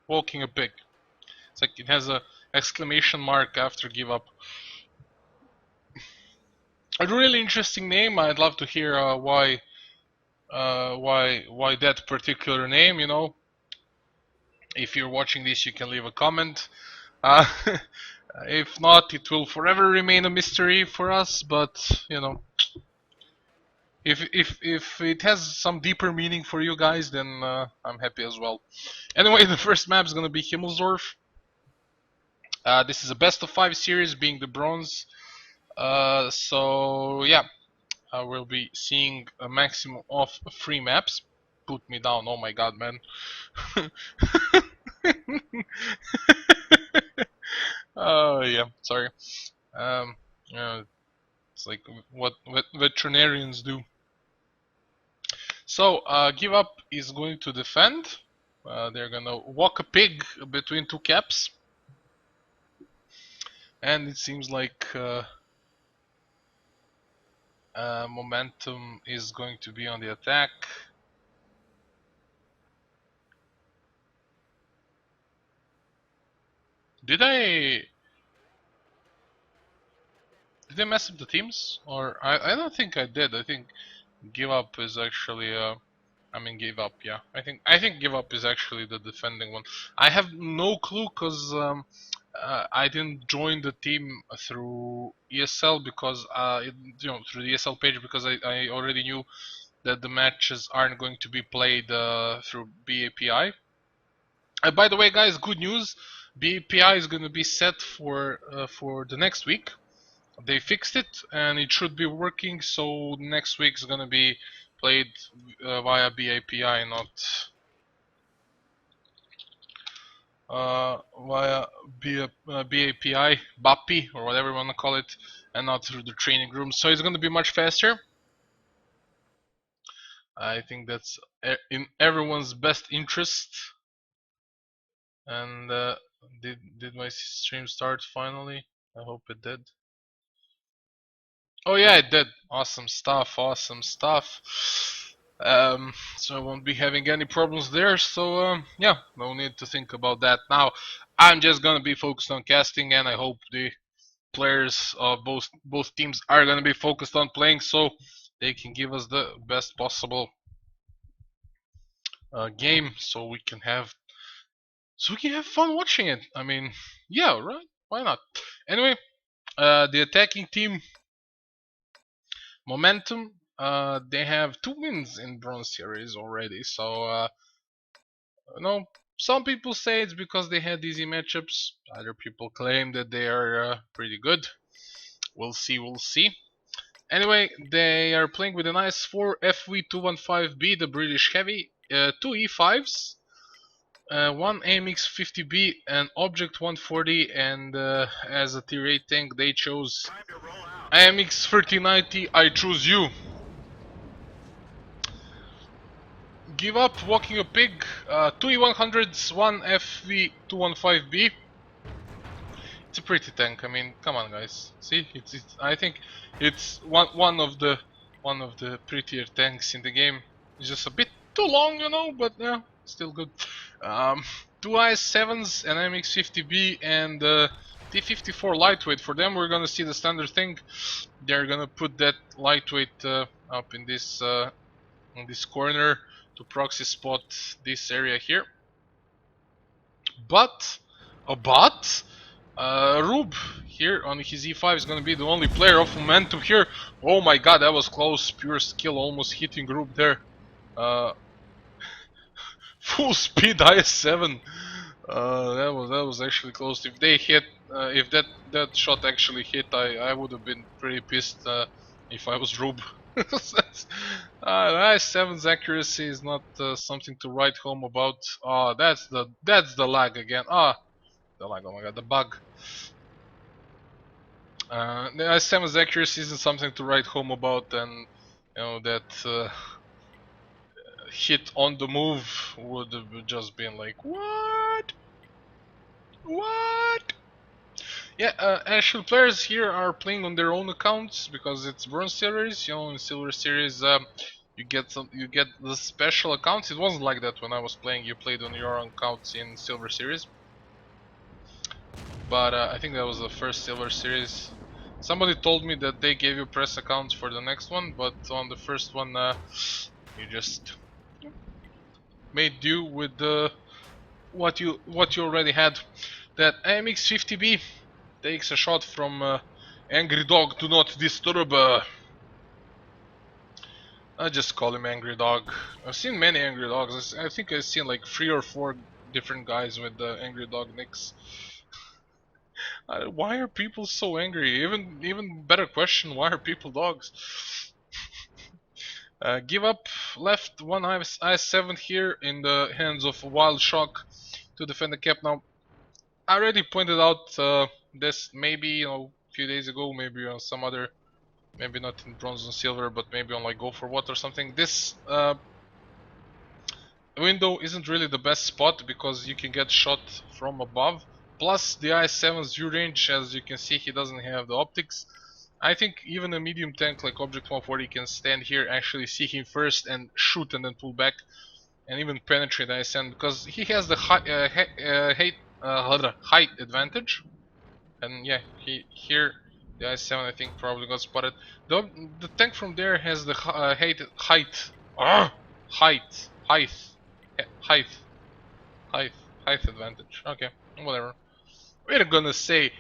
Walking a pig. It's like it has a exclamation mark after give up. A really interesting name. I'd love to hear why that particular name. You know, if you're watching this, you can leave a comment. Uh, if not, it will forever remain a mystery for us. But you know, if it has some deeper meaning for you guys, then I'm happy as well. Anyway, the first map is gonna be Himmelsdorf. This is a best of 5 series, being the bronze. So yeah, I will be seeing a maximum of 3 maps. Put me down, oh my god, man. Oh yeah, sorry. Um, it's like what veterinarians do. So, Give Up is going to defend. They're gonna walk a pig between 2 caps. And it seems like Momentum is going to be on the attack. Did I mess up the teams? Or I don't think I did. I think Give Up is actually I mean Give Up, yeah. I think Give Up is actually the defending one. I have no clue because I didn't join the team through ESL because through the ESL page, because I already knew that the matches aren't going to be played through BAPI. By the way, guys, good news. BAPI is going to be set for the next week. They fixed it and it should be working. So next week is going to be played via BAPI, not via BAPI, BAPI, or whatever you want to call it, and not through the training room. So it's going to be much faster. I think that's in everyone's best interest. And did my stream start finally? I hope it did. Oh yeah, it did. Awesome stuff, awesome stuff. So I won't be having any problems there. So yeah, no need to think about that now. I'm just gonna be focused on casting, and I hope the players of both teams are gonna be focused on playing, so they can give us the best possible game, so we can have fun watching it. I mean, yeah, right? Why not? Anyway, the attacking team, Momentum, they have 2 wins in Bronze Series already. So, some people say it's because they had easy matchups. Other people claim that they are pretty good. We'll see, we'll see. Anyway, they are playing with an IS-4 FV215B, the British Heavy, 2 E5s, one AMX-50B, an Object 140, and as a tier 8 tank they chose AMX-3090. I choose you. Give Up, Walking a Pig, 2 E100s, one FV215B. It's a pretty tank. I mean, come on, guys. See, I think it's one of the prettier tanks in the game. It's just a bit too long, but yeah, still good. 2 IS-7s, an MX-50B, and T-54 lightweight. For them, we're gonna see the standard thing. They're gonna put that lightweight up in this corner to proxy spot this area here. But Rube here on his E5 is gonna be the only player of Momentum here. Oh my god, that was close. Pure skill almost hitting Rube there. Full speed IS-7. That was actually close. If they hit, if that shot actually hit, I would have been pretty pissed if I was Rube. IS-7's accuracy is not something to write home about. That's the lag again. The lag. Oh my god, the bug. The IS-7's accuracy isn't something to write home about, and that hit on the move would have just been like, what? What? Yeah, actually players here are playing on their own accounts because it's Bronze Series. In Silver Series, you get the special accounts. It wasn't like that when I was playing. You played on your own accounts in Silver Series. But I think that was the first Silver Series. Somebody told me that they gave you press accounts for the next one, but on the first one you just made do with what you already had. That AMX-50B takes a shot from Angry Dog. Do not disturb. I just call him Angry Dog. I've seen many Angry Dogs. I think I've seen like 3 or 4 different guys with the Angry Dog nicks. Why are people so angry? Even better question, why are people dogs? Give up, left one IS-7 here in the hands of Wild Shock to defend the cap. Now, I already pointed out this maybe a few days ago, maybe on some other, maybe not in Bronze and Silver, but maybe on like Go for What or something. This window isn't really the best spot because you can get shot from above. Plus the IS-7's view range, as you can see, he doesn't have the optics. I think even a medium tank like Object 140 can stand here, actually see him first and shoot and then pull back and even penetrate IS-7 because he has the height advantage. And yeah, here the IS-7 I think probably got spotted. The tank from there has the height advantage. Okay, whatever. We're gonna say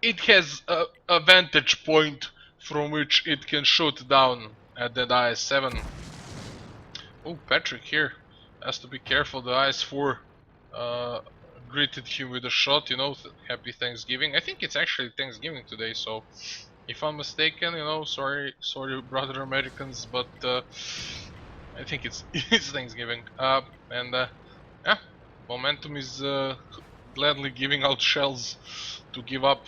it has a vantage point from which it can shoot down at that IS-7. Oh, Patrick here has to be careful. The IS-4 greeted him with a shot, happy Thanksgiving. I think it's actually Thanksgiving today, so if I'm mistaken, sorry brother Americans, but I think it's Thanksgiving. Yeah, Momentum is gladly giving out shells to give up.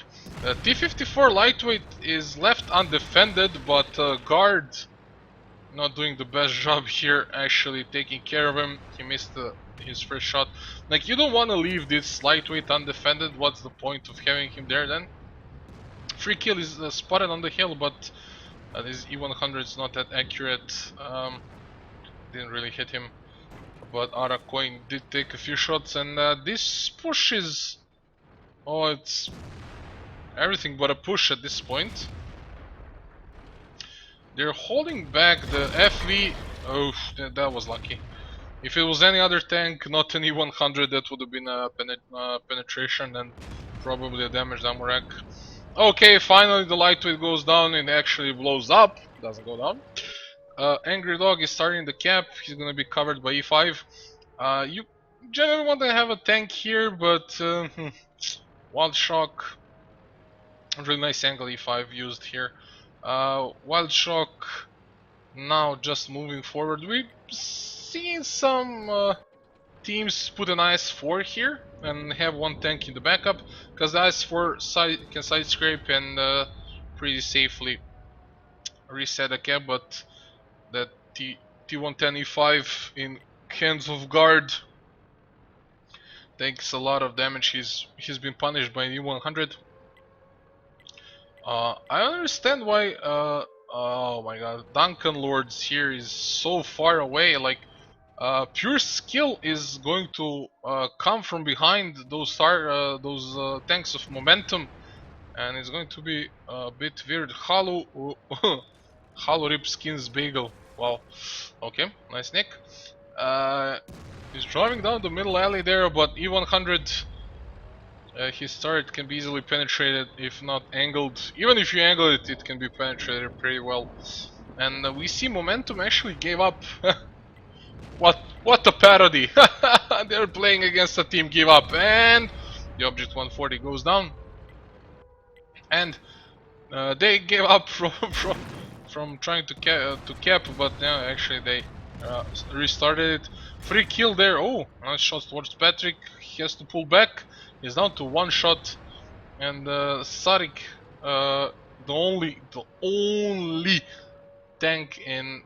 T-54 lightweight is left undefended, but guard not doing the best job here, actually taking care of him. He missed his first shot. Like, you don't want to leave this lightweight undefended. What's the point of having him there then? Free kill is spotted on the hill, but this E100 is not that accurate. Didn't really hit him. But Aracoin did take a few shots, and this push is... oh, it's everything but a push at this point. They're holding back the FV. Oh, that was lucky. If it was any other tank, not an E100, that would have been a penetration and probably a damaged ammo rack. Okay, finally the lightweight goes down and actually blows up. Doesn't go down. Angry Dog is starting the cap. He's gonna be covered by E5. You generally want to have a tank here, but Wild Shock, really nice angle E5 used here. Wild Shock now just moving forward. We've seen some teams put an IS-4 here and have one tank in the backup, because the IS-4 can side scrape and pretty safely reset the cap, but that T110 E5 in hands of guard takes a lot of damage. He's been punished by E100. I understand why oh my god, Duncan Lords here is so far away. Like, pure skill is going to come from behind those tanks of momentum, and it's going to be a bit weird. Hollow Rip Skins Bagel. Wow. Okay, nice nick. He's driving down the middle alley there, but E100, his turret can be easily penetrated if not angled. Even if you angle it, it can be penetrated pretty well. And we see Momentum actually gave up. What a parody! They're playing against a team give up, and the Object 140 goes down. And they gave up from trying to cap, but actually they restarted it. Free kill there. Oh, nice shot towards Patrick. He has to pull back. He's down to one shot, and Sarik, the only tank in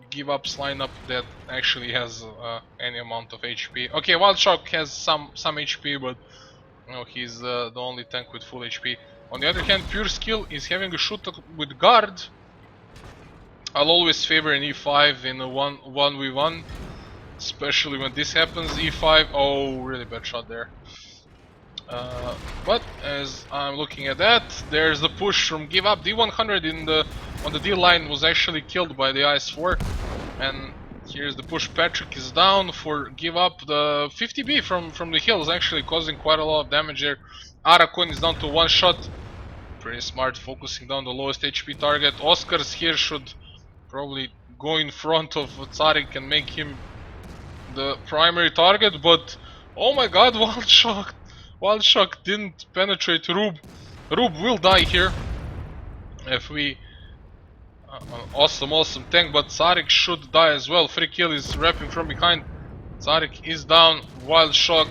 give up's lineup that actually has any amount of HP. Okay, Wild Shock has some HP, but he's the only tank with full HP. On the other hand, Pure Skill is having a shoot with guard. I'll always favor an e5 in a 1v1, especially when this happens. E5, oh, really bad shot there. But as I'm looking at that, there's the push from Give Up. D100 on the D line was actually killed by the IS-4, and here's the push. Patrick is down for Give Up. The 50B from the hill is actually causing quite a lot of damage there. Arakon is down to one shot. Pretty smart, focusing down the lowest HP target. Oscars here should probably go in front of Tsarik and make him the primary target, but oh my god, Wild Shock! Wild Shock didn't penetrate Rube. Rube will die here if we... awesome tank, but Tsarik should die as well. Free kill is wrapping from behind. Tsarik is down. Wild Shock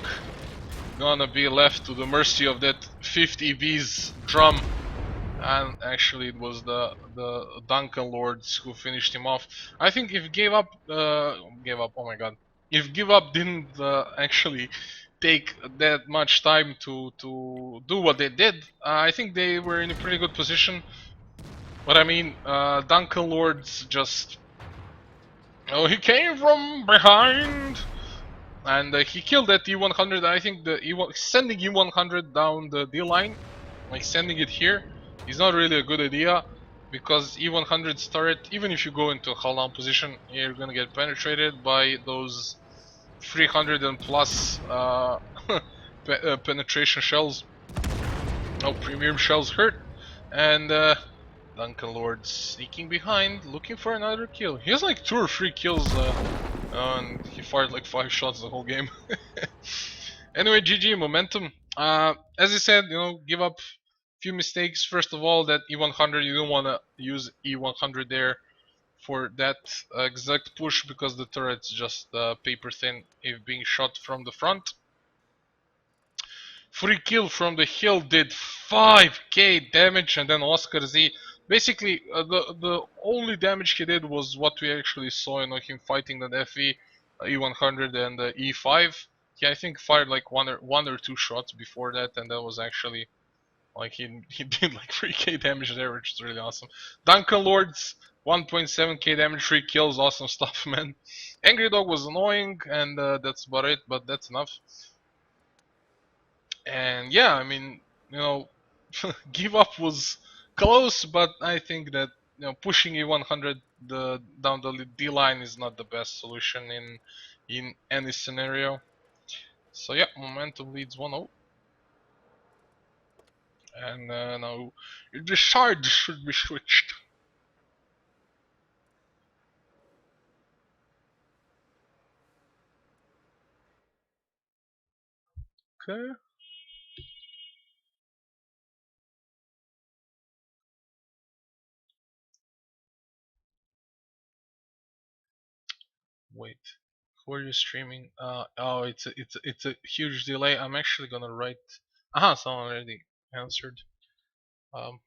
gonna be left to the mercy of that 50 B's drum. And actually it was the Duncan Lords who finished him off. I think if oh my god. If Give Up didn't actually take that much time to do what they did, I think they were in a pretty good position. But I mean, Duncan Lords just... Oh, he came from behind! And he killed that E100. I think the sending E100 down the D line, like sending it here, is not really a good idea, because E100's turret, even if you go into a hull down position, you're gonna get penetrated by those 300 and plus penetration shells. Oh, premium shells hurt, and Duncan Lord sneaking behind, looking for another kill. He has like 2 or 3 kills, and he fired like 5 shots the whole game. Anyway, GG, momentum. As I said, you know, Give Up few mistakes. First of all, that E100, you don't want to use E100 there for that exact push, because the turret's just paper thin if being shot from the front. Free kill from the hill did 5k damage, and then Oscar Z, basically the only damage he did was what we actually saw, you know, him fighting that FE, E100 and E5. He, I think, fired like one or two shots before that, and that was actually like he did like 3k damage there, which is really awesome. Duncan Lords, 1.7k damage, 3 kills, awesome stuff, man. Angry Dog was annoying, and that's about it, but that's enough. And yeah, I mean, you know, Give Up was close, but I think that, you know, pushing E100 down the D line is not the best solution in any scenario. So yeah, momentum leads 1-0. And now the shard should be switched. Okay. Wait, who are you streaming? Oh, it's a huge delay. I'm actually gonna write. Aha, someone already answered. Um,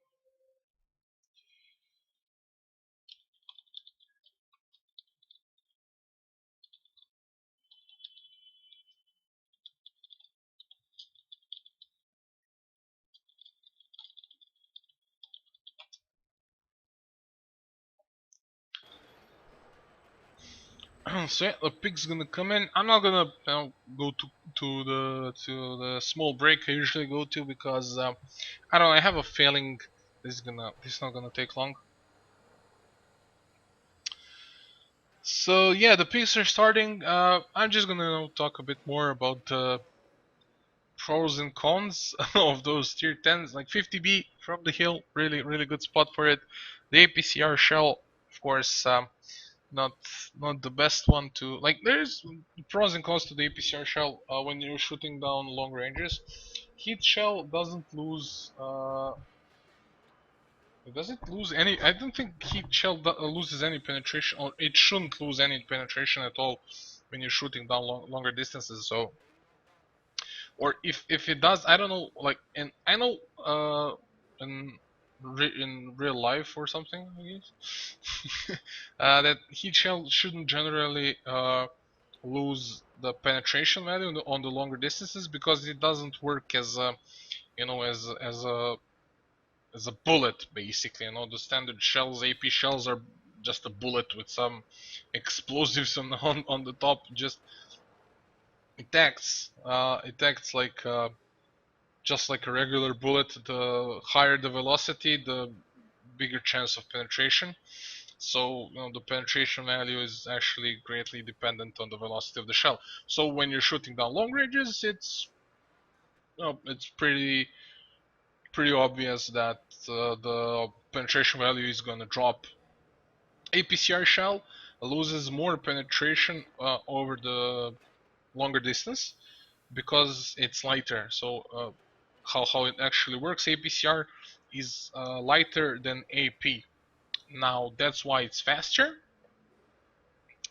so yeah, the pig's gonna come in. I'm not gonna, you know, go to the small break I usually go to, because I don't know, I have a feeling this is not gonna take long. So yeah, the pigs are starting. I'm just gonna, you know, talk a bit more about pros and cons of those tier 10s. Like 50B from the hill, really good spot for it. The APCR shell, of course, not the best one to like. There's pros and cons to the APCR shell when you're shooting down long ranges. Heat shell doesn't lose. Does it lose any? I don't think heat shell loses any penetration, or it shouldn't lose any penetration at all when you're shooting down longer distances. So, or if it does, I don't know. Like, and I know in real life or something, I guess, that heat shell shouldn't generally lose the penetration value on the longer distances, because it doesn't work as a, you know, as a bullet, basically. You know, the standard shells, AP shells, are just a bullet with some explosives on the top. Just it acts like just like a regular bullet. The higher the velocity, the bigger chance of penetration. So the penetration value is actually greatly dependent on the velocity of the shell. So when you're shooting down long ranges, it's pretty obvious that the penetration value is going to drop. APCR shell loses more penetration over the longer distance because it's lighter. So how it actually works, APCR is lighter than AP. Now that's why it's faster.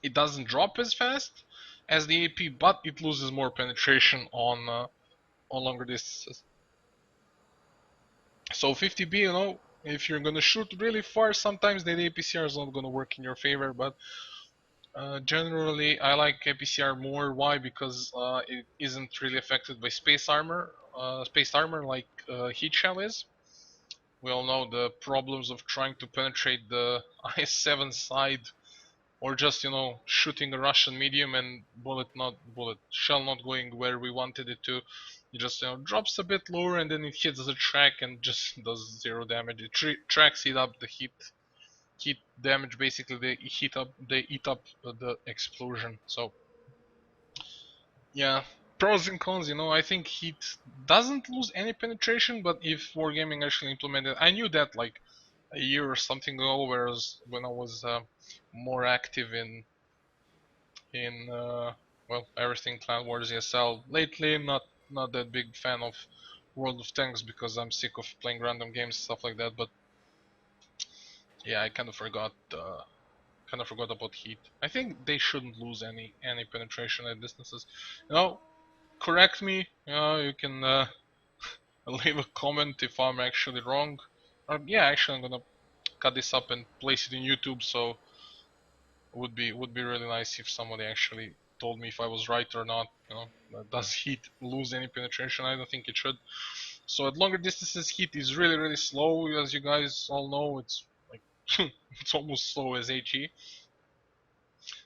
It doesn't drop as fast as the AP, but it loses more penetration on longer distances. So 50B, if you're gonna shoot really far, sometimes the APCR is not gonna work in your favor, but generally I like APCR more. Why? Because it isn't really affected by space armor like heat shell is. We all know the problems of trying to penetrate the IS-7 side, or just shooting a Russian medium and shell not going where we wanted it to. It just drops a bit lower and then it hits the track and just does zero damage. Tracks eat up the heat damage. Basically, they eat up the explosion. So yeah, pros and cons. I think heat doesn't lose any penetration, but if Wargaming actually implemented, I knew that like a year or something ago, whereas when I was more active in well, everything Clan Wars ESL. Lately, not that big fan of World of Tanks because I'm sick of playing random games, stuff like that. But yeah, I kind of forgot about heat. I think they shouldn't lose any penetration at distances. Correct me. You can leave a comment if I'm actually wrong. Yeah, actually, I'm gonna cut this up and place it in YouTube. So would be really nice if somebody actually told me if I was right or not. Does heat lose any penetration? I don't think it should. So at longer distances, heat is really slow. As you guys all know, it's like it's almost slow as HE.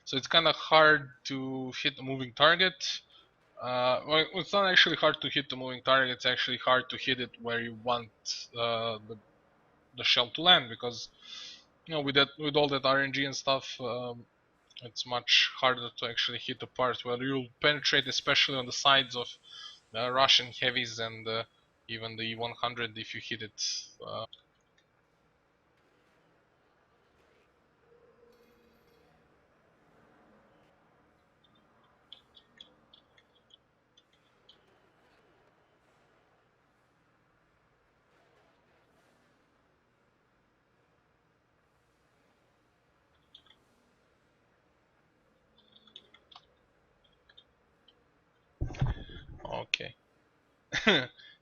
So it's kind of hard to hit a moving target. Well, it's not actually hard to hit the moving target. It's actually hard to hit it where you want the shell to land, because with all that RNG and stuff, it's much harder to actually hit a part where you'll penetrate, especially on the sides of Russian heavies and even the E100 if you hit it. Okay.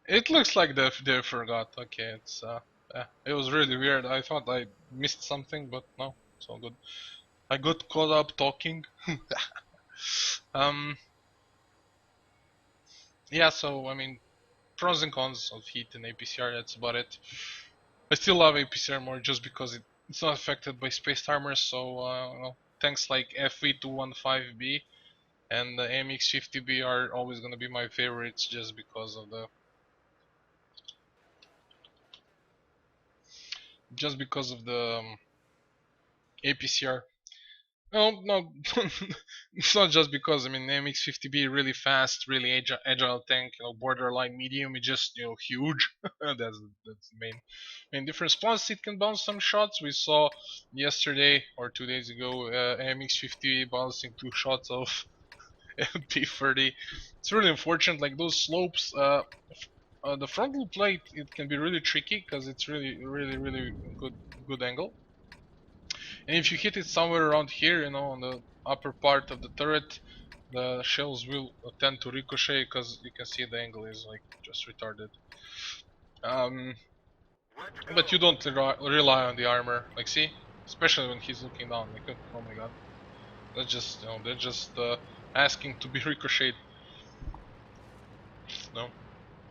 It looks like they forgot. Okay, it was really weird. I thought I missed something, but no, it's all good. I got caught up talking. um, yeah. So I mean, pros and cons of heat and APCR. That's about it. I still love APCR more just because it's not affected by space armor. So tanks like FV215B and the AMX50B are always gonna be my favorites just because of the APCR. No, it's not just because. I mean, MX50B really fast, really agile tank. Borderline medium. It's just huge. that's the main difference. Plus, it can bounce some shots. We saw yesterday or 2 days ago MX50 bouncing 2 shots of MP30. It's really unfortunate. Like those slopes. The frontal plate, it can be really tricky because it's really good angle. And if you hit it somewhere around here, on the upper part of the turret, the shells will tend to ricochet because you can see the angle is like just retarded. But you don't rely on the armor. Like, see, especially when he's looking down. Like, oh my god, that's just they're just asking to be ricocheted. No.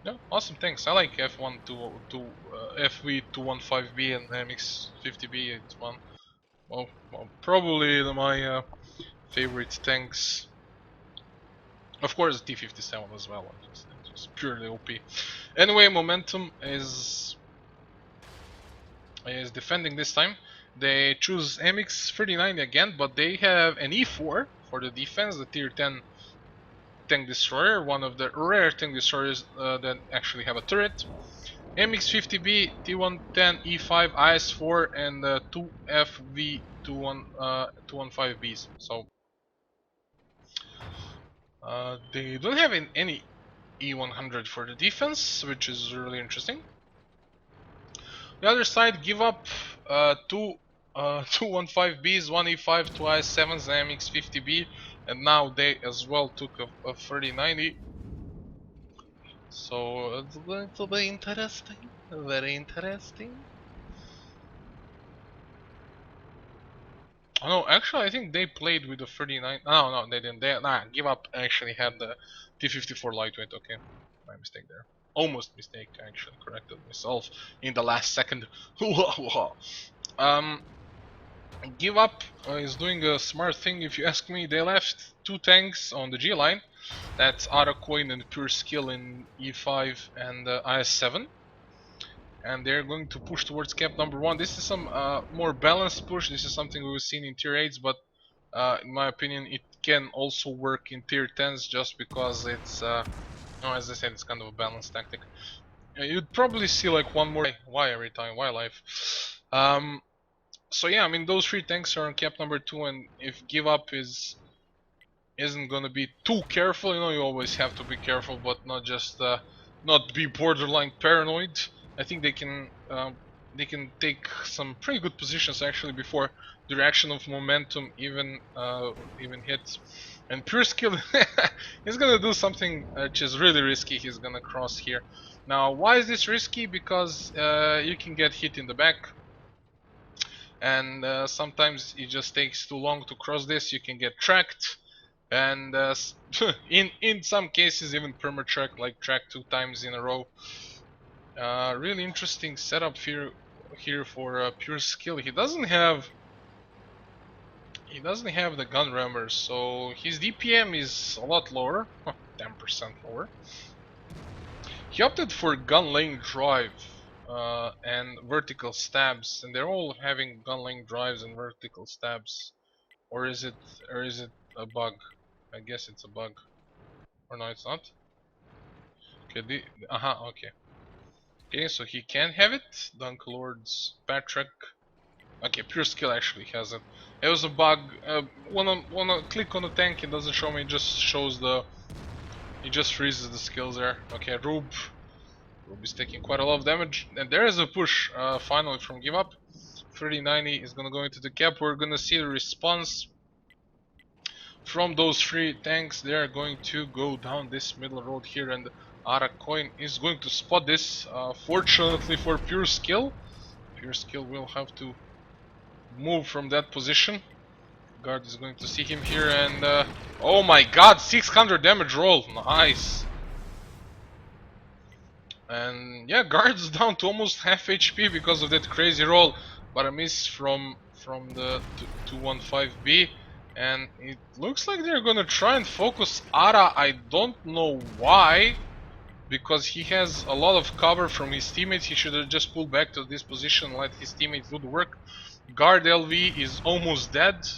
No, awesome, thanks. I like FV215B and MX50B. It's fun. well, probably my favorite tanks. Of course, T-57 as well. Just purely OP. Anyway, Momentum is defending this time. They choose MX-39 again, but they have an E4 for the defense, the tier 10 tank destroyer, one of the rare tank destroyers that actually have a turret. MX-50B, T110, E5, IS-4, and 2FV 215Bs. So they don't have any E100 for the defense, which is really interesting. The other side give up two 215Bs, one E5, two IS-7s, and MX-50B, and now they as well took a 3090. So it's going to be interesting, very interesting. Oh, no, actually I think they played with the 39. No, they didn't. Give up actually had the T54 lightweight. Okay, my mistake there. Almost mistake. I actually corrected myself in the last second. Give up is doing a smart thing if you ask me. They left two tanks on the G line. That's Aracoin and Pure Skill in E5 and IS-7. And they're going to push towards cap number 1. This is some more balanced push. This is something we've seen in tier 8s, but in my opinion it can also work in tier 10s just because it's, as I said, it's kind of a balanced tactic. You'd probably see like one more. Why every time? Why life? So yeah, I mean those three tanks are on cap number 2, and if give up isn't gonna be too careful, you know, you always have to be careful, but not just not be borderline paranoid. I think they can take some pretty good positions actually before the reaction of Momentum even hits. And Pure Skill is gonna do something which is really risky. He's gonna cross here. Now, why is this risky? Because you can get hit in the back, and sometimes it just takes too long to cross this. You can get tracked, and in some cases even perma-track, like track 2 times in a row. Really interesting setup here for Pure Skill. He doesn't have the gun rammers, so his DPM is a lot lower, 10% lower. He opted for gun lane drive and vertical stabs, and they're all having gun lane drives and vertical stabs. Or is it a bug? I guess it's a bug. Or no, it's not. Okay, okay. Okay, so he can have it. Dunklord's Patrick. Okay, Pure Skill actually has it. It was a bug. When I click on the tank, it doesn't show me. It just shows it just freezes the skills there. Okay, Rube is taking quite a lot of damage, and there is a push finally from Give Up. 3090 is gonna go into the cap. We're gonna see the response from those three tanks. They are going to go down this middle road here, and Aracoin is going to spot this. Fortunately for Pure Skill will have to move from that position. Guard is going to see him here, and oh my god, 600 damage roll, nice. And yeah, Guard's down to almost half HP because of that crazy roll, but a miss from the 215B. And it looks like they're gonna try and focus Ara. I don't know why, because he has a lot of cover from his teammates. He should have just pulled back to this position and let his teammates do the work. Guard LV is almost dead.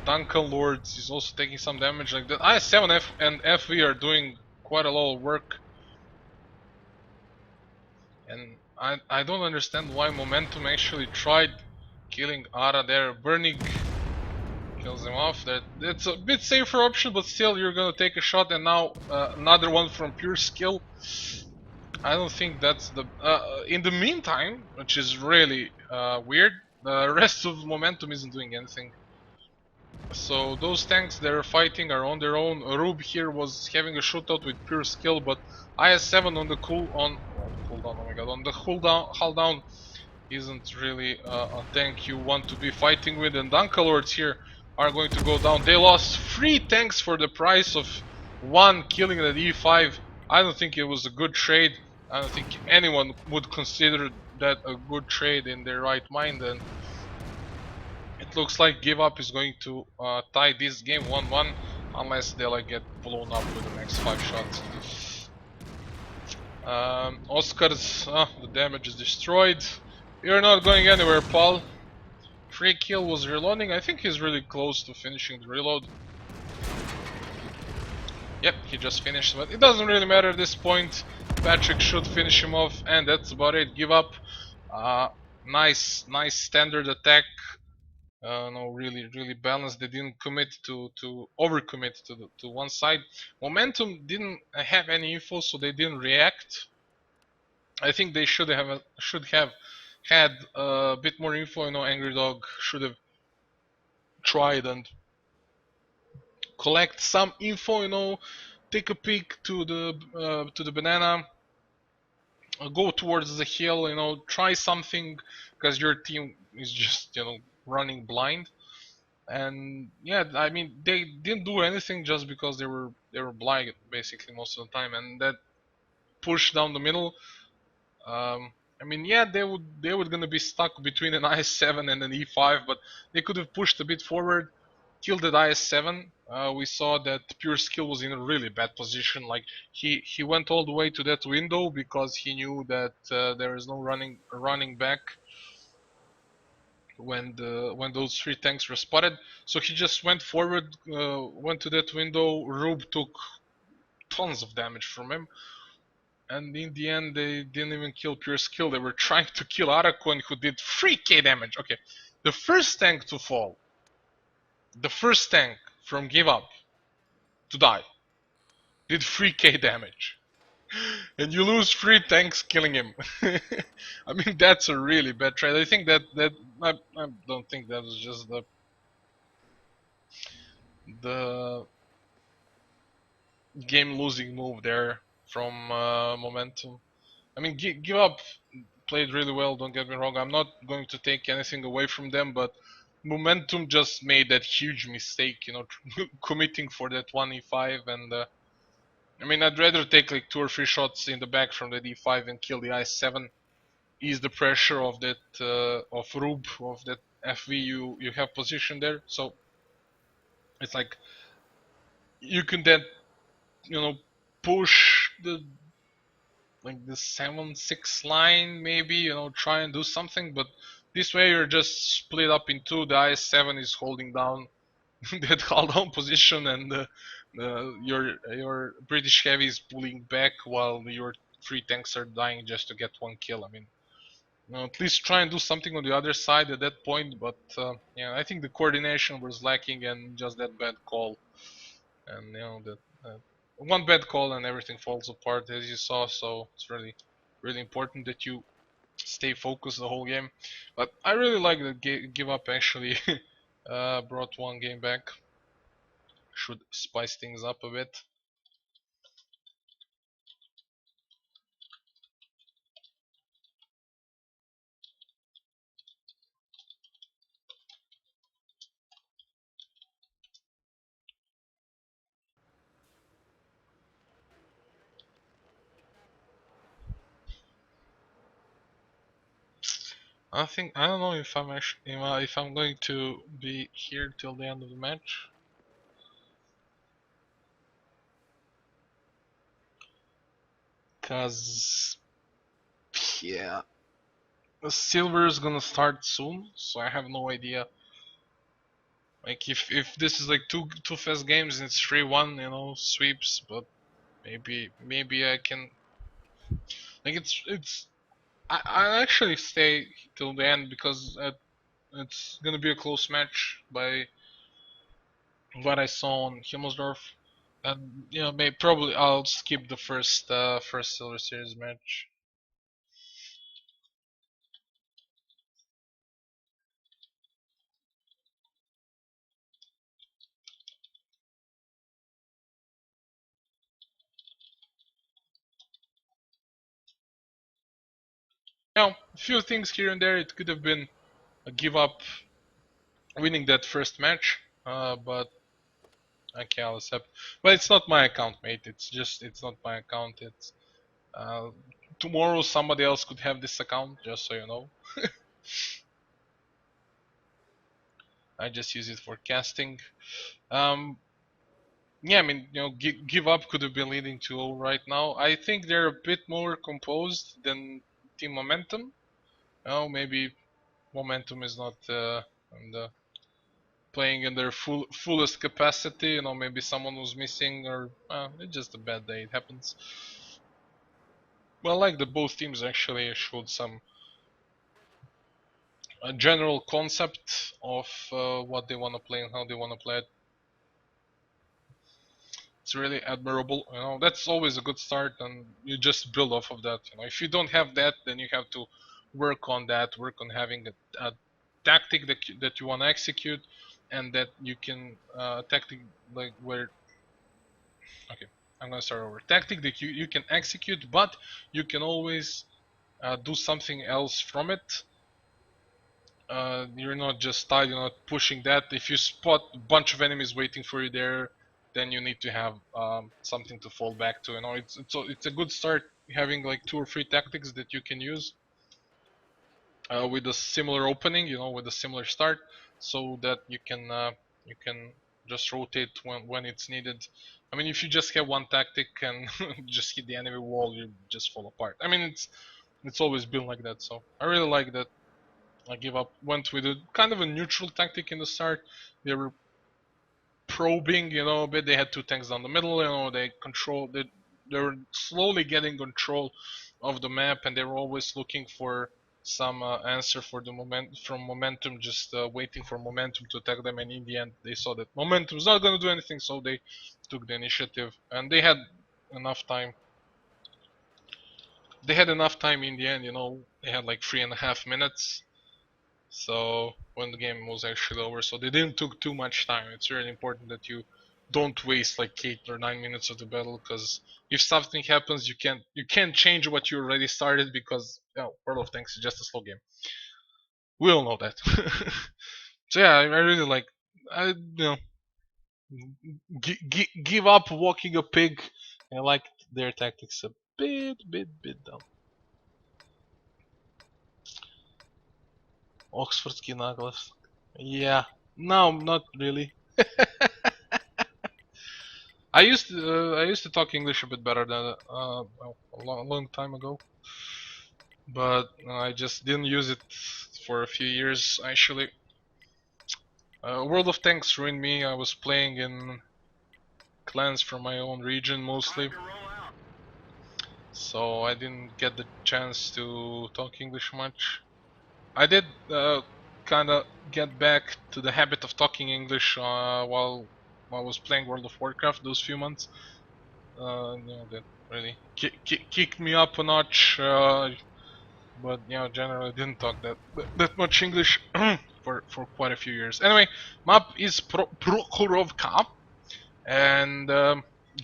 Duncan Lords is also taking some damage like that. IS-7 and FV are doing quite a lot of work. And I don't understand why Momentum actually tried killing Ara there. Burning kills him off. That's a bit safer option, but still you're gonna take a shot, and now another one from Pure Skill. I don't think that's the... in the meantime, which is really weird, the rest of Momentum isn't doing anything. So those tanks that are fighting are on their own. Rube here was having a shootout with Pure Skill, but IS-7 on the cooldown, on the cooldown isn't really a tank you want to be fighting with. And Dunkalords here are going to go down. They lost 3 tanks for the price of 1 killing at E5. I don't think it was a good trade. I don't think anyone would consider that a good trade in their right mind. And it looks like Give Up is going to tie this game 1-1 unless they like get blown up with the next 5 shots. Oscar's, the damage is destroyed. You're not going anywhere, Paul. Free kill was reloading. I think he's really close to finishing the reload. Yep, he just finished, but it doesn't really matter at this point. Patrick should finish him off, and that's about it. Give Up. Nice standard attack. No, really balanced. They didn't commit to overcommit to one side. Momentum didn't have any info, so they didn't react. I think they should have had a bit more info. You know, Angry Dog should have tried and collect some info. You know, take a peek to the banana, go towards the hill. You know, try something because your team is just running blind. And yeah, I mean they didn't do anything just because they were blind basically most of the time, and that push down the middle. I mean, yeah, they would gonna be stuck between an IS-7 and an E5, but they could have pushed a bit forward, killed that IS-7. We saw that Pure Skill was in a really bad position. Like he went all the way to that window because he knew that there is no running back when those 3 tanks were spotted. So he just went forward, went to that window. Rube took tons of damage from him, and in the end they didn't even kill Pure Skill. They were trying to kill Arakon, who did 3k damage. Okay, the first tank to fall, the first tank from Give Up to die, did 3k damage. And you lose 3 tanks killing him. I mean, that's a really bad trade. I think that I don't think that was just the game losing move there from Momentum. I mean, Give Up played really well, don't get me wrong. I'm not going to take anything away from them, but Momentum just made that huge mistake, committing for that 1e5. And I mean, I'd rather take like 2 or 3 shots in the back from the d5 and kill the i7, ease the pressure of that of Rube, of that FV you have positioned there. So it's like you can then push the 7-6 line, maybe, try and do something, but this way you're just split up in two. The IS-7 is holding down that hold down position, and your British heavy is pulling back while your 3 tanks are dying just to get 1 kill. I mean, at least try and do something on the other side at that point, but yeah, I think the coordination was lacking and just that bad call, and that one bad call and everything falls apart as you saw. So it's really important that you stay focused the whole game. But I really like that Give Up actually brought one game back. Should spice things up a bit. I don't know if I'm actually if I'm going to be here till the end of the match. Cause yeah, the silver is gonna start soon, so I have no idea. Like if this is like two fast games and it's 3-1, sweeps, but maybe I can, like I actually stay till the end because it's gonna be a close match by what I saw on Himmelsdorf, and probably I'll skip the first Silver Series match. A few things here and there. It could have been a Give Up winning that first match, but okay, I'll accept. But it's not my account, mate. It's not my account. It's uh, tomorrow somebody else could have this account, just so you know. I just use it for casting. Yeah, I mean, give up could have been leading to 0 right now. I think they're a bit more composed than Team Momentum. Oh, maybe Momentum is not on the playing in their fullest capacity. Maybe someone was missing, or it's just a bad day. It happens. Well, I like that both teams actually showed some general concept of what they want to play and how they want to play it. It's really admirable. That's always a good start, and you just build off of that. If you don't have that, then you have to work on that. Work on having a tactic that you want to execute, and that you can tactic like where. Okay, I'm gonna start over. Tactic that you can execute, but you can always do something else from it. You're not just tied, you're not pushing that. If you spot a bunch of enemies waiting for you there, then you need to have something to fall back to. It's a good start having like 2 or 3 tactics that you can use with a similar opening, with a similar start, so that you can just rotate when it's needed. I mean, if you just have one tactic and just hit the enemy wall, you just fall apart. I mean, it's always been like that. So I really like that. I give up. Went with a kind of a neutral tactic in the start. They were probing, a bit. They had 2 tanks down the middle. They were slowly getting control of the map, and they were always looking for some answer for the momentum, just waiting for momentum to attack them. And in the end, they saw that momentum was not going to do anything, so they took the initiative, and they had enough time. They had enough time in the end. They had like 3.5 minutes. So when the game was actually over, so they didn't took too much time. It's really important that you don't waste like 8 or 9 minutes of the battle, because if something happens, you can't change what you already started, because World of Tanks is just a slow game. We all know that. So yeah, I really like. Give up walking a pig. I like their tactics a bit down. Oxfordski naglas. Yeah. No, not really. I used to talk English a bit better than a long time ago, but I just didn't use it for a few years actually. World of Tanks ruined me. I was playing in clans from my own region mostly, so I didn't get the chance to talk English much. I did kind of get back to the habit of talking English while I was playing World of Warcraft those few months. That really kicked me up a notch, but generally didn't talk that much English for quite a few years. Anyway, map is Prokhorovka, and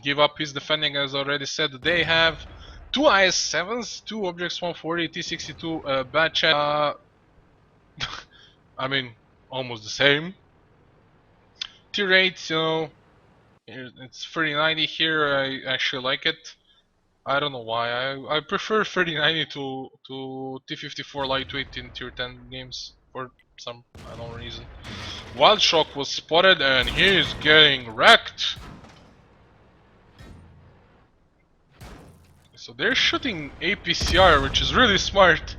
Give Up is defending, as already said. They have 2 IS-7s, 2 Objects 140, T-62 bad chat. I mean, almost the same. Tier 8, it's 3090 here. I actually like it. I don't know why. I prefer 3090 to T54 lightweight in tier 10 games for some unknown reason. Wild Shock was spotted and he is getting wrecked. So they're shooting APCR, which is really smart.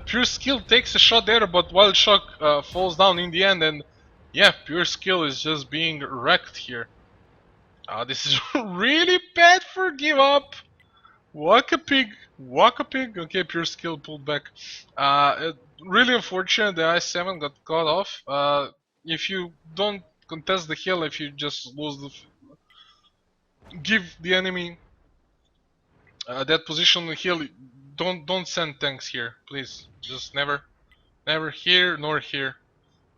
Pure Skill takes a shot there, but Wild Shock falls down in the end, and yeah, Pure Skill is just being wrecked here. This is really bad for Give Up. Walk a pig. Okay, Pure Skill pulled back. Really unfortunate the I-7 got cut off. If you don't contest the hill, if you just lose give the enemy that position on the hill, don't send tanks here, please. Just never here nor here,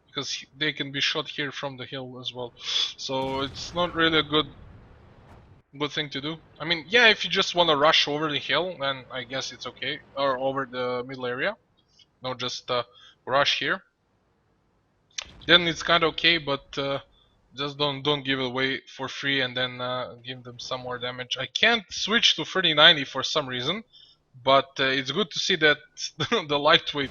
because they can be shot here from the hill as well. So it's not really a good thing to do. I mean, yeah, if you just want to rush over the hill, then I guess it's okay, or over the middle area. No, just rush here. Then it's kind of okay, but just don't give it away for free and then give them some more damage. I can't switch to 3090 for some reason. but it's good to see that the lightweight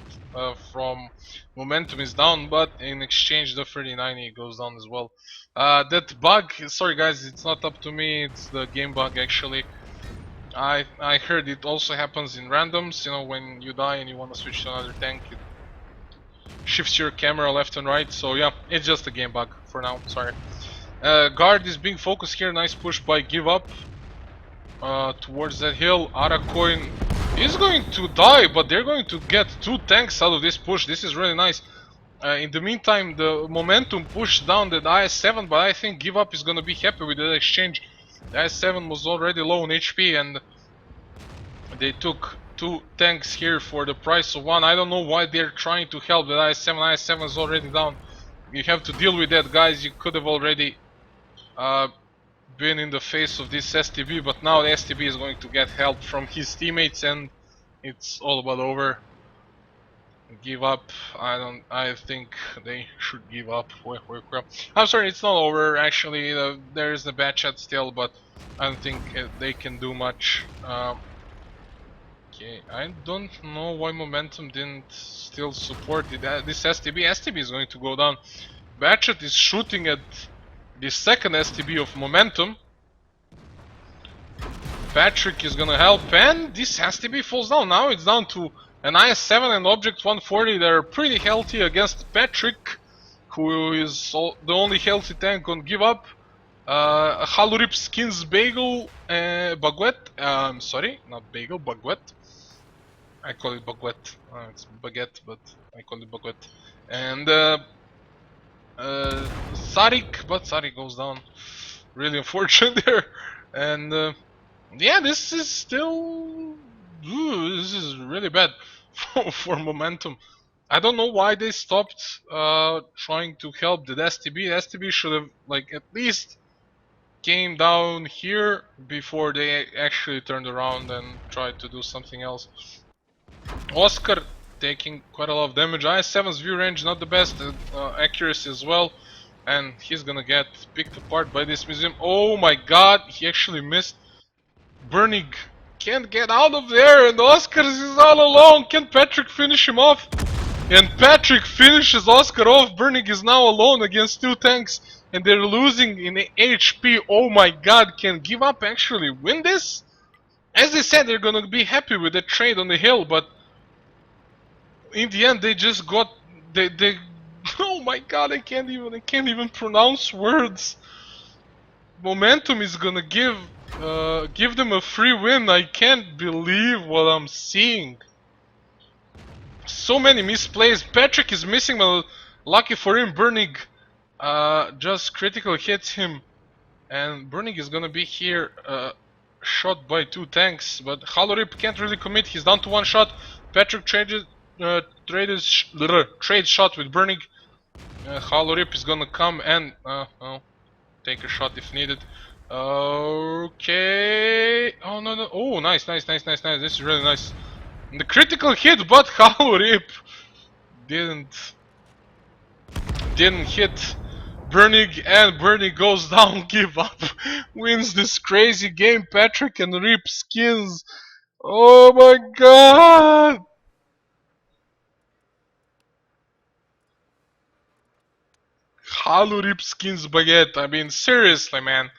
from Momentum is down, but in exchange the 3090 goes down as well. That bug, sorry guys, it's not up to me, it's the game bug actually. I heard it also happens in randoms, you know, when you die and you want to switch to another tank, it shifts your camera left and right, so yeah, it's just a game bug for now, sorry. Guard is being focused here, nice push by Give Up towards that hill. Aracoin is going to die, but they're going to get 2 tanks out of this push, this is really nice. In the meantime, the Momentum pushed down the IS-7, but I think Give Up is gonna be happy with that exchange. The IS-7 was already low on HP and they took 2 tanks here for the price of 1. I don't know why they're trying to help the IS-7. IS-7 is already down. You have to deal with that, guys. You could have already been in the face of this STB, but now the STB is going to get help from his teammates and it's all about over. Give up. I think they should give up. I'm sorry, it's not over actually. There is the bad chat still, but I don't think they can do much. Okay, I don't know why Momentum didn't still support this STB. STB is going to go down. Batchet is shooting at the second STB of Momentum. Patrick is gonna help, and this STB falls down. Now it's down to an IS-7 and Object 140. They're pretty healthy against Patrick, who is the only healthy tank on Give Up. Halurip skins Bagel, Baguette. Sorry, not Bagel, Baguette. I call it Baguette. It's Baguette, but I call it Baguette. And Sarik, but Sarik goes down. Really unfortunate there. And yeah, this is still... this is really bad for Momentum. I don't know why they stopped trying to help the STB. The STB should have, like, at least came down here before they actually turned around and tried to do something else. Oscar taking quite a lot of damage. IS-7's view range not the best, accuracy as well, and he's gonna get picked apart by this museum. Oh my god, he actually missed. Burnig can't get out of there, and Oscar is all alone. Can Patrick finish him off? And Patrick finishes Oscar off. Burnig is now alone against 2 tanks, and they're losing in HP. Oh my god, can Give Up actually win this? As they said, they're gonna be happy with the trade on the hill, but in the end they just got they oh my god, I can't even pronounce words. Momentum is gonna give them a free win. I can't believe what I'm seeing. So many misplays. Patrick is missing, but lucky for him, Burnig just critical hits him, and Burnig is gonna be here shot by 2 tanks. But Halorip can't really commit. He's down to 1 shot. Patrick trades shot with Burnig. Halorip is gonna come and take a shot if needed. Okay. Oh no. Oh, nice. This is really nice. The critical hit, but Halorip didn't hit Burnig, and Burnig goes down. Give Up wins this crazy game. Patrick and Rip skins. Oh my god. Halurip skins Baguette. I mean, seriously, man.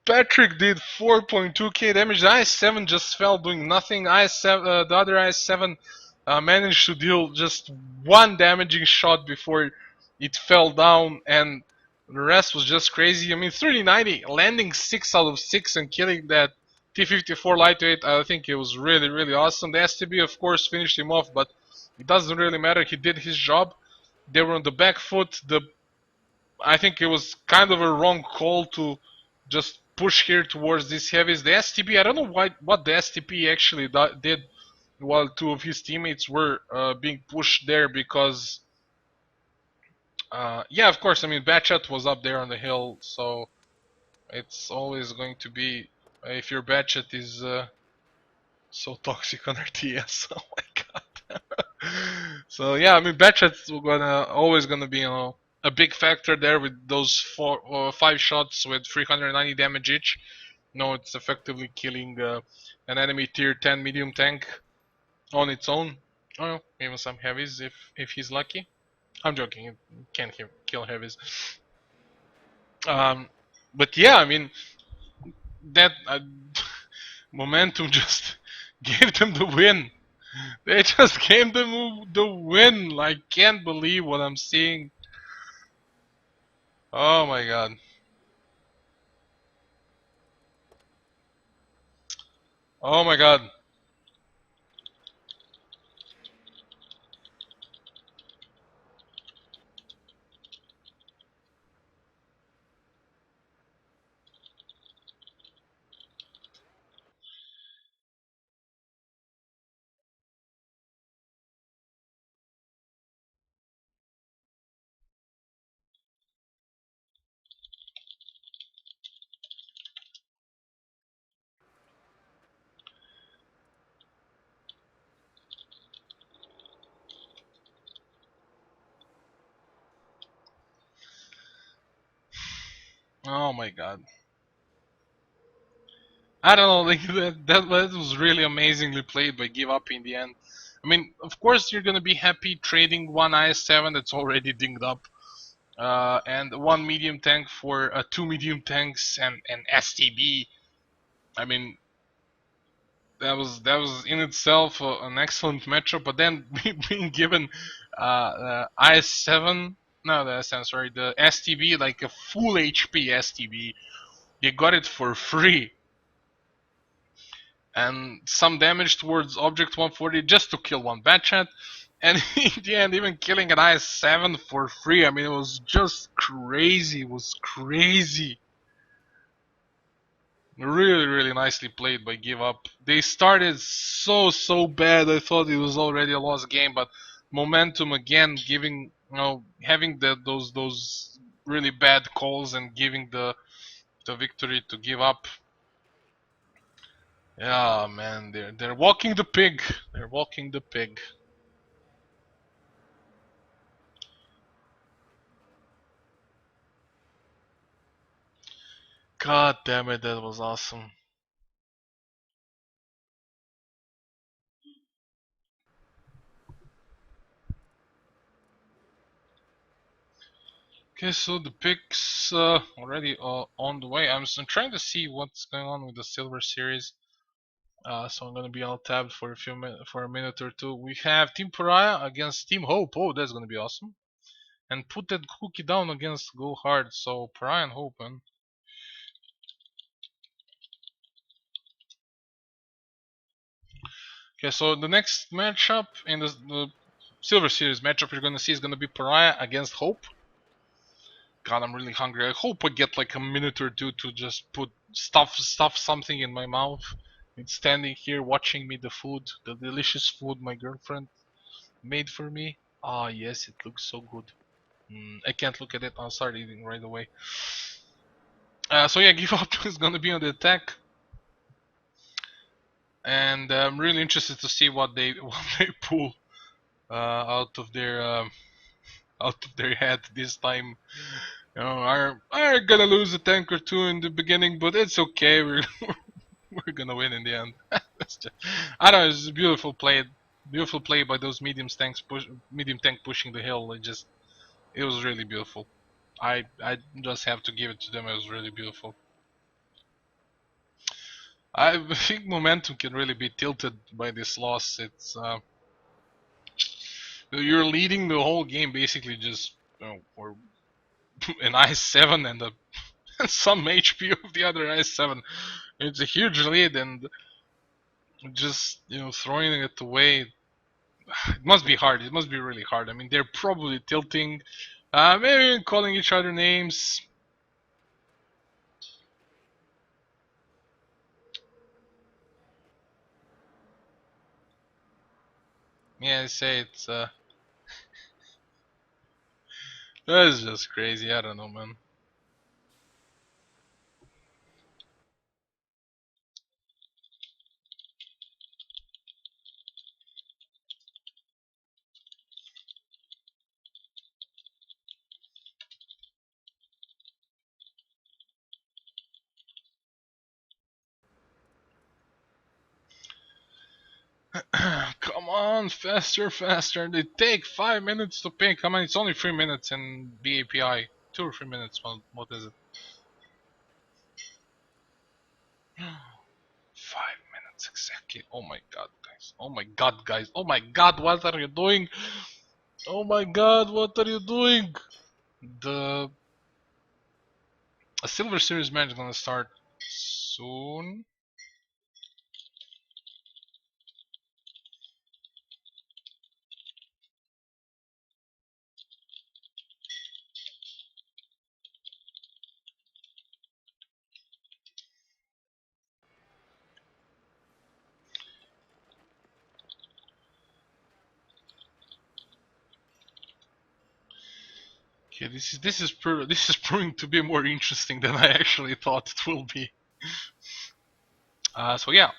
Patrick did 4.2k damage. The IS-7 just fell doing nothing. The other IS-7 managed to deal just 1 damaging shot before it fell down, and the rest was just crazy. I mean, 3090 landing 6 out of 6 and killing that T-54 lightweight. I think it was really awesome. The STB, of course, finished him off, but it doesn't really matter. He did his job. They were on the back foot. I think it was kind of a wrong call to just push here towards these heavies. The STB, I don't know what the STB actually did while 2 of his teammates were being pushed there, because yeah, of course, I mean, Batchat was up there on the hill, so it's always going to be, if your Batchat is so toxic on RTS, oh my god. So yeah, I mean, Batchat's always gonna be, you know, a big factor there with those 4 or 5 shots with 390 damage each. No, it's effectively killing an enemy tier 10 medium tank on its own. Oh, even some heavies if he's lucky. I'm joking. You can't kill heavies. Um, but yeah, I mean that momentum just gave them the win. They just gave them the win. I can't believe what I'm seeing. Oh my god. Oh my god. Oh my god. I don't know, like that was really amazingly played by Give Up in the end. I mean, of course you're gonna be happy trading one IS-7 that's already dinged up, and one medium tank for two medium tanks and STB. I mean, that was in itself an excellent matchup. But then being given IS-7, no, the IS-7, sorry, the STB, like a full HP STB, you got it for free. And some damage towards Object 140 just to kill one bad chat. And in the end, even killing an IS-7 for free, I mean, it was just crazy. It was crazy. Really, really nicely played by Give Up. They started so bad. I thought it was already a lost game, but momentum again, giving having those really bad calls and giving the victory to Give Up. Yeah, man, they're walking the pig. They're walking the pig. God damn it, that was awesome. Okay, so the picks already on the way. I'm trying to see what's going on with the Silver Series. So I'm gonna be all tabbed for a minute or two. We have Team Pariah against Team Hope. Oh, that's gonna be awesome. And put that cookie down against Go Hard. So Pariah and Hope, man. Okay, so the next matchup in the Silver Series matchup you're gonna see is gonna be Pariah against Hope. God, I'm really hungry. I hope I get like a minute or two to just put stuff something in my mouth. It's standing here watching me the food, the delicious food my girlfriend made for me. Ah, yes, it looks so good. I can't look at it. I'll start eating right away. So yeah, Give Up is gonna be on the attack, and I'm really interested to see what they what they pull out of their head this time. You know, are gonna lose a tank or two in the beginning, but it's okay. We're gonna win in the end. I don't know. It's a beautiful play by those medium tank pushing the hill. It was really beautiful. I just have to give it to them. It was really beautiful. I think momentum can really be tilted by this loss. It's you're leading the whole game basically just for an IS-7 and some HP of the other IS-7. It's a huge lead, and just throwing it away. It must be hard. It must be really hard. I mean, they're probably tilting, maybe calling each other names. Yeah, I say that's just crazy. I don't know, man. run faster, faster, and they take 5 minutes to ping. I mean, it's only 3 minutes in BAPI. 2 or 3 minutes, what is it? 5 minutes exactly. Oh my god, guys. Oh my god, guys. Oh my god, what are you doing? Oh my god, what are you doing? The a Silver Series match is gonna start soon. Okay, this is proving to be more interesting than I actually thought it will be. So yeah,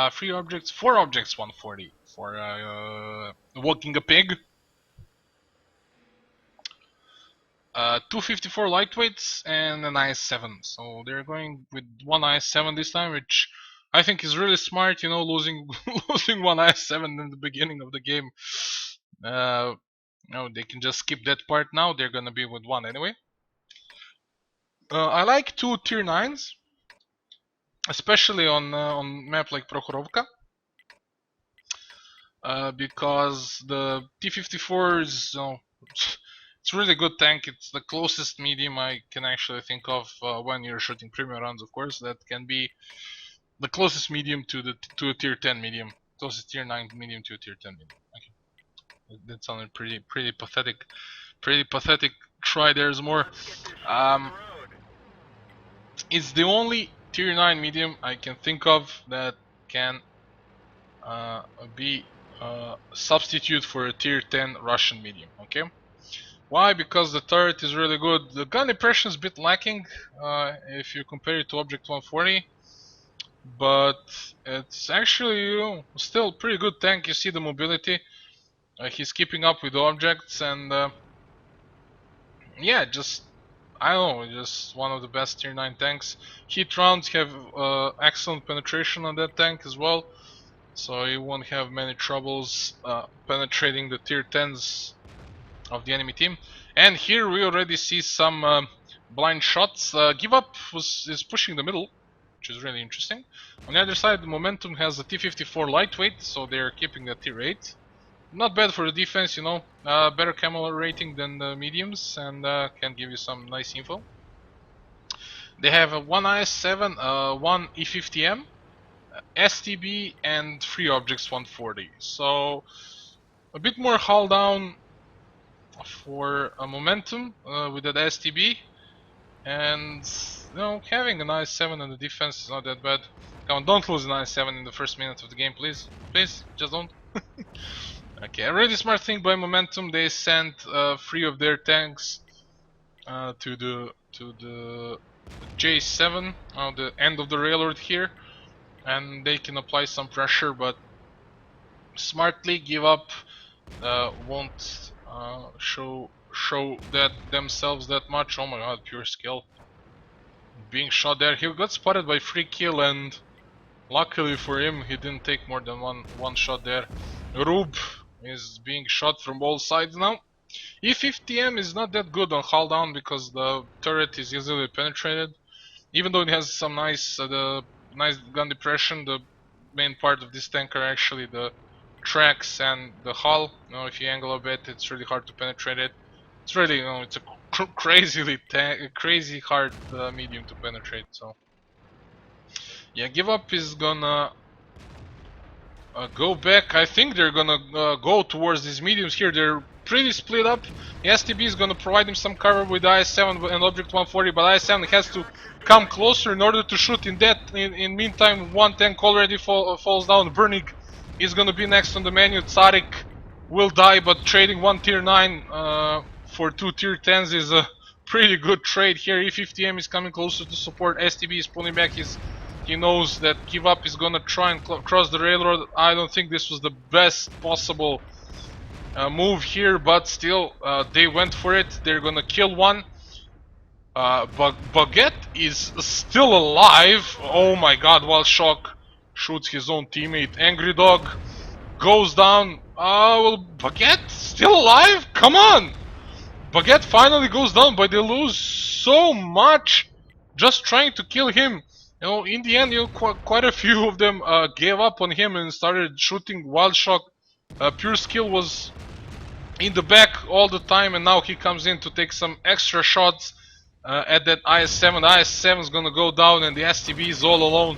3 objects, 4 objects, 140 for walking a pig. 254 lightweights and an IS-7. So they're going with one IS-7 this time, which I think is really smart. You know, losing losing one IS-7 in the beginning of the game. No, they can just skip that part now. They're gonna be with one anyway. I like 2 tier 9s, especially on map like Prokhorovka, because the T-54 is, you know, it's really good tank. It's the closest medium I can actually think of when you're shooting premium rounds, of course. That can be the closest medium to a tier 10 medium, closest tier 9 medium to a tier 10 medium. Okay, that sounded pretty pathetic. Pretty pathetic. Try there's more. It's the only tier 9 medium I can think of that can be a substitute for a tier 10 Russian medium. Okay. Why? Because the turret is really good. The gun impression is a bit lacking if you compare it to Object 140, but it's actually, you know, still pretty good tank. You see the mobility. He's keeping up with the objects, and yeah, just I don't know, just one of the best tier 9 tanks. Heat rounds have excellent penetration on that tank as well, so you won't have many troubles penetrating the tier 10s of the enemy team. And here we already see some blind shots. Give Up is pushing the middle, which is really interesting. On the other side, the Momentum has a T-54 lightweight, so they're keeping the tier 8. Not bad for the defense, you know. Better camo rating than the mediums, and can give you some nice info. They have a 1 IS-7, 1 E50M, STB, and 3 objects 140. So a bit more hull down for a Momentum with that STB, and you know, having an IS-7 in the defense is not that bad. Come on, don't lose an IS-7 in the first minute of the game, please. Please, just don't. Okay, a really smart thing by Momentum. They sent 3 of their tanks to the J7 on the end of the railroad here, and they can apply some pressure, but smartly Give Up won't show that themselves that much. Oh my god, pure skill. Being shot there, he got spotted by free kill, and luckily for him, he didn't take more than one shot there. Rube is being shot from all sides now. E50M is not that good on hull down because the turret is easily penetrated. Even though it has some nice gun depression, the main part of this tank are actually the tracks and the hull. You know, if you angle a bit, it's really hard to penetrate it. It's really, you know, it's a crazy hard medium to penetrate. So yeah, Give Up is gonna go back. I think they're gonna go towards these mediums here. They're pretty split up. The STB is gonna provide him some cover with IS-7 and Object 140, but IS-7 has to come closer in order to shoot. In meantime, one tank already falls down. Burnig is gonna be next on the menu. Tsarik will die, but trading 1 tier 9 for 2 tier 10s is a pretty good trade here. E50M is coming closer to support. STB is pulling back his. He knows that Give Up is gonna try and cross the railroad. I don't think this was the best possible move here, but still, they went for it. They're gonna kill one. Baguette is still alive. Oh my god, while Shock shoots his own teammate. Angry Dog goes down. Well, Baguette still alive? Come on! Baguette finally goes down, but they lose so much just trying to kill him. You know, in the end, quite a few of them gave up on him and started shooting Wild Shock. Pure Skill was in the back all the time, and now he comes in to take some extra shots at that IS-7. The IS-7 is gonna go down, and the STB is all alone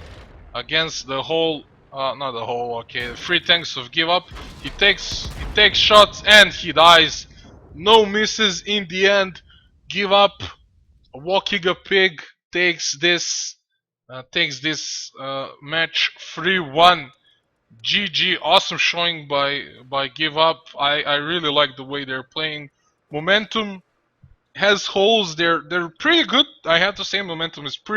against the whole, not the whole, okay, the 3 tanks of Give Up. He takes shots and he dies. No misses in the end. Give Up, walking a pig, takes this match 3-1. GG, awesome showing by Give Up. I really like the way they're playing. Momentum has holes. They're pretty good. I have to say, Momentum is pretty